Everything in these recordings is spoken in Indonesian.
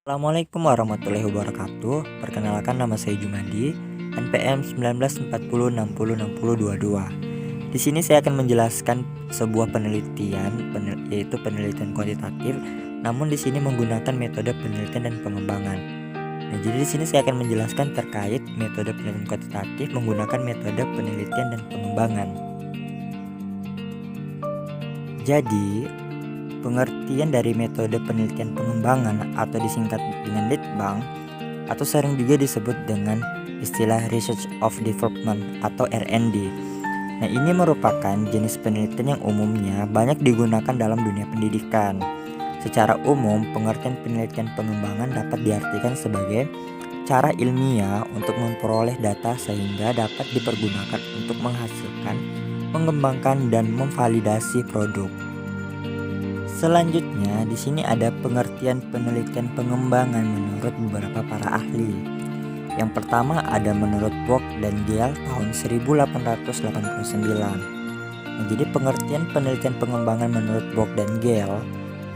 Assalamualaikum warahmatullahi wabarakatuh. Perkenalkan, nama saya Jumadi, NPM 1940606022. Di sini saya akan menjelaskan sebuah penelitian yaitu penelitian kuantitatif, namun di sini menggunakan metode penelitian dan pengembangan. Nah, jadi di sini saya akan menjelaskan terkait metode penelitian kuantitatif menggunakan metode penelitian dan pengembangan. Jadi, pengertian dari metode penelitian pengembangan atau disingkat dengan lead-bank atau sering juga disebut dengan istilah Research of Development atau R&D. Nah, ini merupakan jenis penelitian yang umumnya banyak digunakan dalam dunia pendidikan. Secara umum, pengertian penelitian pengembangan dapat diartikan sebagai cara ilmiah untuk memperoleh data sehingga dapat dipergunakan untuk menghasilkan, mengembangkan, dan memvalidasi produk. Selanjutnya, di sini ada pengertian penelitian pengembangan menurut beberapa para ahli. Yang pertama ada menurut Bock dan Gale tahun 1889. Nah, jadi pengertian penelitian pengembangan menurut Bock dan Gale,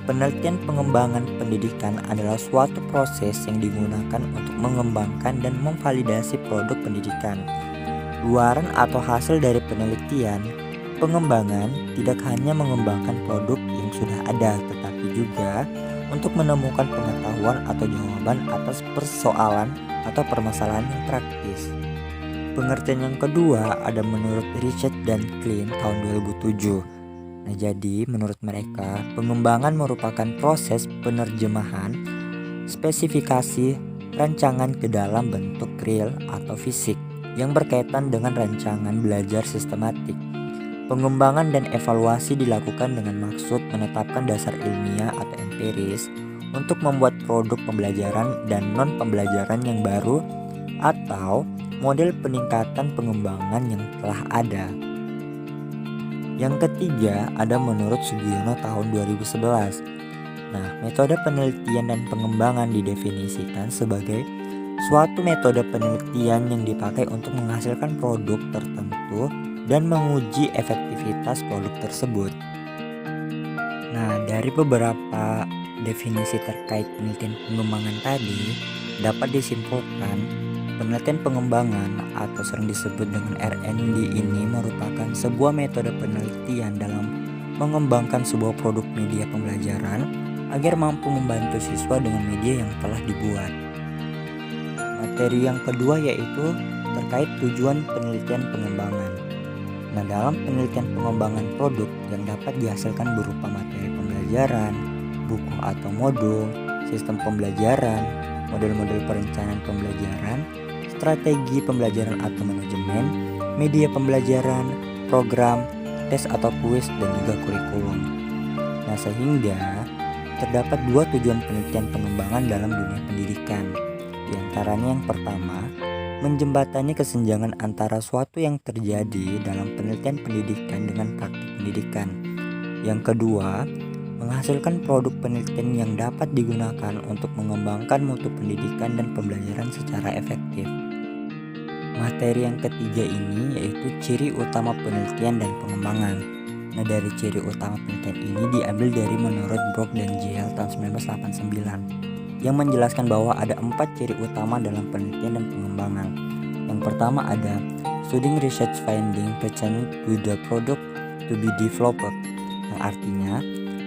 penelitian pengembangan pendidikan adalah suatu proses yang digunakan untuk mengembangkan dan memvalidasi produk pendidikan. Luaran atau hasil dari penelitian pengembangan tidak hanya mengembangkan produk yang sudah ada, tetapi juga untuk menemukan pengetahuan atau jawaban atas persoalan atau permasalahan yang praktis. Pengertian yang kedua ada menurut Richard dan Klein tahun 2007. Nah, jadi menurut mereka, pengembangan merupakan proses penerjemahan spesifikasi rancangan ke dalam bentuk real atau fisik yang berkaitan dengan rancangan belajar sistematik. Pengembangan dan evaluasi dilakukan dengan maksud menetapkan dasar ilmiah atau empiris untuk membuat produk pembelajaran dan non-pembelajaran yang baru atau model peningkatan pengembangan yang telah ada. Yang ketiga ada menurut Sugiono tahun 2011. Nah, metode penelitian dan pengembangan didefinisikan sebagai suatu metode penelitian yang dipakai untuk menghasilkan produk tertentu dan menguji efektivitas produk tersebut. Nah, dari beberapa definisi terkait penelitian pengembangan tadi dapat disimpulkan penelitian pengembangan atau sering disebut dengan R&D ini merupakan sebuah metode penelitian dalam mengembangkan sebuah produk media pembelajaran agar mampu membantu siswa dengan media yang telah dibuat. Materi yang kedua yaitu terkait tujuan penelitian pengembangan. Nah, dalam penelitian pengembangan produk yang dapat dihasilkan berupa materi pembelajaran, buku atau modul, sistem pembelajaran, model-model perencanaan pembelajaran, strategi pembelajaran atau manajemen, media pembelajaran, program, tes atau kuis, dan juga kurikulum. Nah, sehingga terdapat dua tujuan penelitian pengembangan dalam dunia pendidikan. Di antaranya yang pertama, menjembatani kesenjangan antara suatu yang terjadi dalam penelitian pendidikan dengan praktik pendidikan. Yang kedua, menghasilkan produk penelitian yang dapat digunakan untuk mengembangkan mutu pendidikan dan pembelajaran secara efektif. Materi yang ketiga ini yaitu ciri utama penelitian dan pengembangan. Nah, dari ciri utama penelitian ini diambil dari menurut Bock dan Gale tahun 1989. Yang menjelaskan bahwa ada 4 ciri utama dalam penelitian dan pengembangan. Yang pertama ada studying research finding pertaining to the product to be developed, yang artinya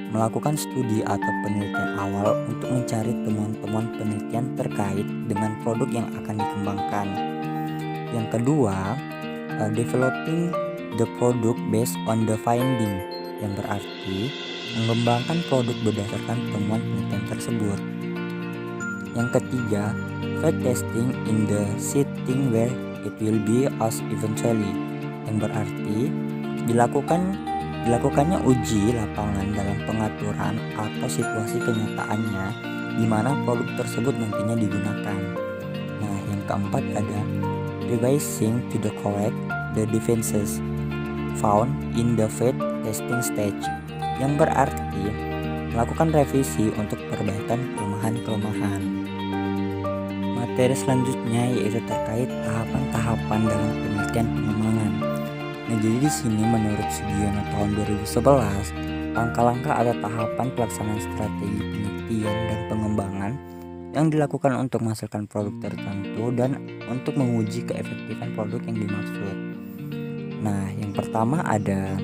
melakukan studi atau penelitian awal untuk mencari temuan-temuan penelitian terkait dengan produk yang akan dikembangkan. Yang kedua, developing the product based on the finding, yang berarti mengembangkan produk berdasarkan temuan penelitian tersebut. Yang ketiga, fact testing in the setting where it will be used eventually, yang berarti dilakukannya uji lapangan dalam pengaturan atau situasi kenyataannya di mana produk tersebut nantinya digunakan. Nah, yang keempat ada revising to the correct the defenses found in the fact testing stage, yang berarti melakukan revisi untuk perbaikan kelemahan-kelemahan. Materi selanjutnya yaitu terkait tahapan-tahapan dalam penelitian pengembangan. Nah, jadi di sini menurut Sugiono tahun 2011, langkah-langkah atau tahapan pelaksanaan strategi penelitian dan pengembangan yang dilakukan untuk menghasilkan produk tertentu dan untuk menguji keefektifan produk yang dimaksud. Nah, yang pertama ada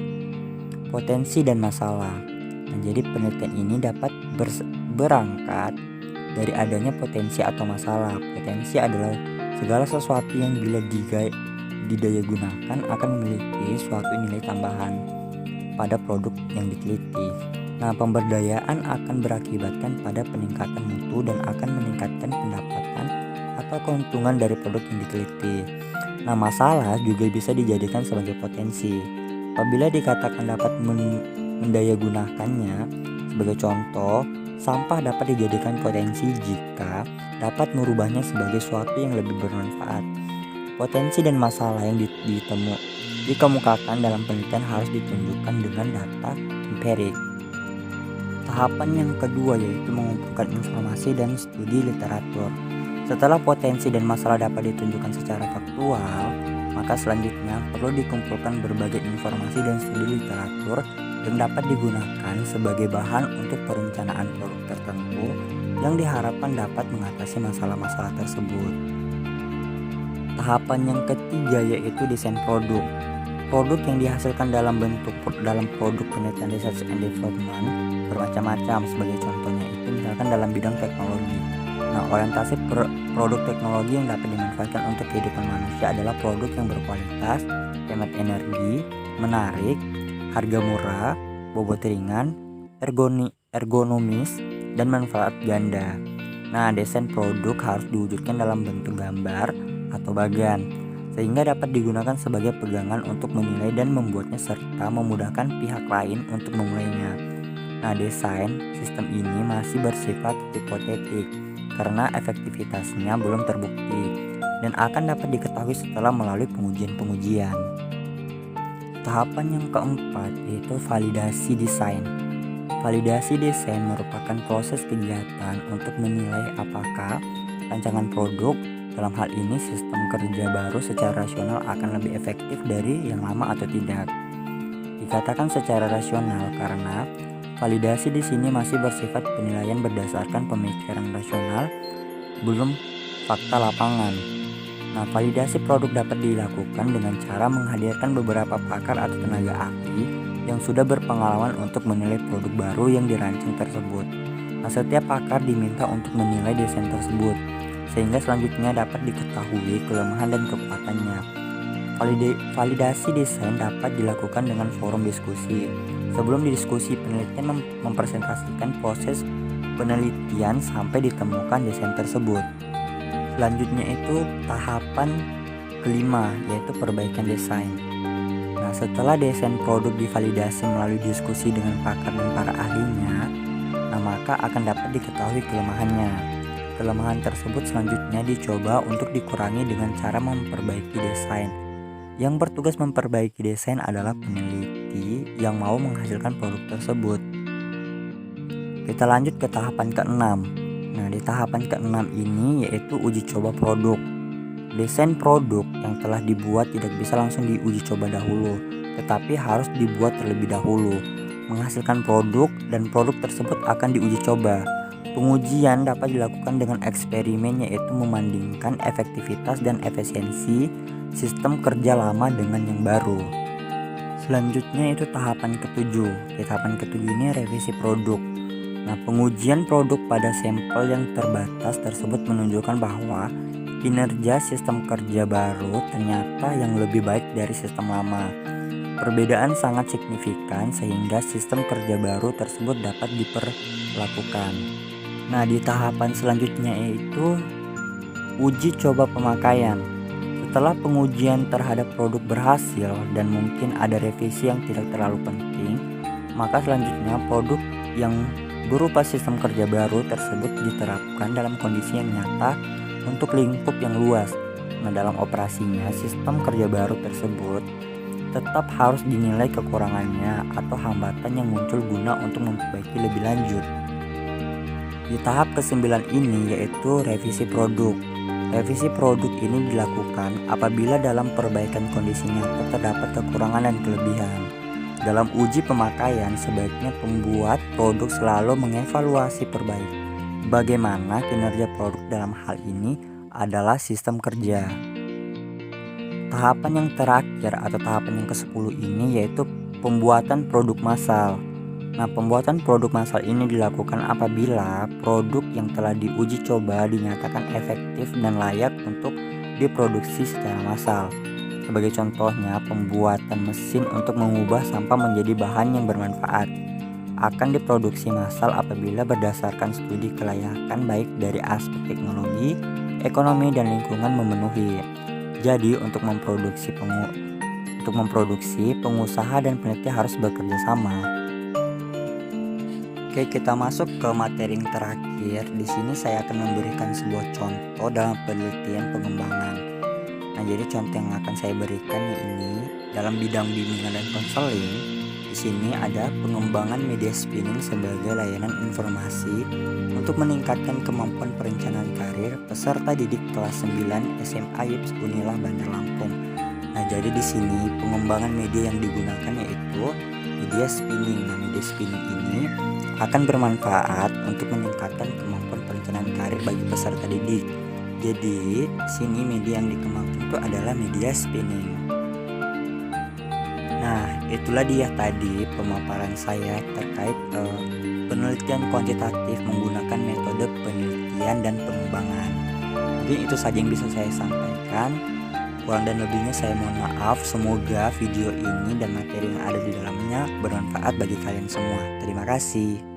potensi dan masalah. Nah, jadi penelitian ini dapat berangkat dari adanya potensi atau masalah. Potensi adalah segala sesuatu yang bila didaya gunakan akan memiliki suatu nilai tambahan pada produk yang diteliti. Nah, pemberdayaan akan berakibatkan pada peningkatan mutu dan akan meningkatkan pendapatan atau keuntungan dari produk yang diteliti. Nah, masalah juga bisa dijadikan sebagai potensi. Apabila dikatakan dapat mendayagunakannya, sebagai contoh, sampah dapat dijadikan potensi jika dapat merubahnya sebagai sesuatu yang lebih bermanfaat. Potensi dan masalah yang dikemukakan dalam penelitian harus ditunjukkan dengan data empirik. Tahapan yang kedua yaitu mengumpulkan informasi dan studi literatur. Setelah potensi dan masalah dapat ditunjukkan secara faktual, maka selanjutnya perlu dikumpulkan berbagai informasi dan studi literatur yang dapat digunakan sebagai bahan untuk perencanaan produk tertentu yang diharapkan dapat mengatasi masalah-masalah tersebut. Tahapan yang ketiga yaitu desain produk. Produk yang dihasilkan dalam produk penelitian research and development bermacam-macam. Sebagai contohnya itu misalkan dalam bidang teknologi. Nah, orientasi produk teknologi yang dapat dimanfaatkan untuk kehidupan manusia adalah produk yang berkualitas, hemat energi, menarik, harga murah, bobot ringan, ergonomis, dan manfaat ganda. Nah, desain produk harus diwujudkan dalam bentuk gambar atau bagan, sehingga dapat digunakan sebagai pegangan untuk menilai dan membuatnya serta memudahkan pihak lain untuk memulainya. Nah, desain sistem ini masih bersifat hipotetik karena efektivitasnya belum terbukti dan akan dapat diketahui setelah melalui pengujian-pengujian. Tahapan yang keempat yaitu validasi desain. Validasi desain merupakan proses kegiatan untuk menilai apakah rancangan produk, dalam hal ini sistem kerja baru, secara rasional akan lebih efektif dari yang lama atau tidak. Dikatakan secara rasional karena validasi di sini masih bersifat penilaian berdasarkan pemikiran rasional, belum fakta lapangan. Nah, validasi produk dapat dilakukan dengan cara menghadirkan beberapa pakar atau tenaga ahli yang sudah berpengalaman untuk menilai produk baru yang dirancang tersebut. Nah, setiap pakar diminta untuk menilai desain tersebut, sehingga selanjutnya dapat diketahui kelemahan dan kekuatannya. Validasi desain dapat dilakukan dengan forum diskusi. Sebelum diskusi, penelitian mempresentasikan proses penelitian sampai ditemukan desain tersebut. Selanjutnya itu tahapan kelima yaitu perbaikan desain. Nah, setelah desain produk divalidasi melalui diskusi dengan pakar dan para ahlinya, nah maka akan dapat diketahui kelemahannya. Kelemahan tersebut selanjutnya dicoba untuk dikurangi dengan cara memperbaiki desain. Yang bertugas memperbaiki desain adalah peneliti yang mau menghasilkan produk tersebut. Kita lanjut ke tahapan keenam. Nah, di tahapan keenam ini yaitu uji coba produk. Desain produk yang telah dibuat tidak bisa langsung diuji coba dahulu, tetapi harus dibuat terlebih dahulu, menghasilkan produk, dan produk tersebut akan diuji coba. Pengujian dapat dilakukan dengan eksperimen, yaitu membandingkan efektivitas dan efisiensi sistem kerja lama dengan yang baru. Selanjutnya itu tahapan ketujuh. Di tahapan ketujuh ini revisi produk. Nah, pengujian produk pada sampel yang terbatas tersebut menunjukkan bahwa kinerja sistem kerja baru ternyata yang lebih baik dari sistem lama. Perbedaan sangat signifikan sehingga sistem kerja baru tersebut dapat diperlakukan. Nah, di tahapan selanjutnya yaitu uji coba pemakaian. Setelah pengujian terhadap produk berhasil dan mungkin ada revisi yang tidak terlalu penting, maka selanjutnya produk yang berupa sistem kerja baru tersebut diterapkan dalam kondisi yang nyata untuk lingkup yang luas. Nah, dalam operasinya sistem kerja baru tersebut tetap harus dinilai kekurangannya atau hambatan yang muncul guna untuk memperbaiki lebih lanjut. Di tahap ke-9 ini yaitu revisi produk. Revisi produk ini dilakukan apabila dalam perbaikan kondisi nyata terdapat kekurangan dan kelebihan. Dalam uji pemakaian, sebaiknya pembuat produk selalu mengevaluasi Bagaimana kinerja produk dalam hal ini adalah sistem kerja. Tahapan yang terakhir atau tahapan yang ke-10 ini yaitu pembuatan produk massal. Nah, pembuatan produk massal ini dilakukan apabila produk yang telah diuji coba dinyatakan efektif dan layak untuk diproduksi secara massal. Sebagai contohnya, pembuatan mesin untuk mengubah sampah menjadi bahan yang bermanfaat akan diproduksi massal apabila berdasarkan studi kelayakan baik dari aspek teknologi, ekonomi, dan lingkungan memenuhi. Jadi, untuk memproduksi pengusaha dan peneliti harus bekerja sama. Oke, kita masuk ke materi yang terakhir. Di sini saya akan memberikan sebuah contoh dalam penelitian pengembangan. Nah, jadi contoh yang akan saya berikan ini dalam bidang bimbingan dan konseling. Di sini ada pengembangan media spinning sebagai layanan informasi untuk meningkatkan kemampuan perencanaan karir peserta didik kelas 9 SMA YIPS Unila Bandar Lampung. Nah, jadi di sini pengembangan media yang digunakan yaitu media spinning. Nah, media spinning ini akan bermanfaat untuk meningkatkan kemampuan perencanaan karir bagi peserta didik. Jadi, sini media yang dikembangkan itu adalah media spinning. Nah, itulah dia tadi pemaparan saya terkait penelitian kuantitatif menggunakan metode penelitian dan pengembangan. Mungkin itu saja yang bisa saya sampaikan. Kurang dan lebihnya saya mohon maaf. Semoga video ini dan materi yang ada di dalamnya bermanfaat bagi kalian semua. Terima kasih.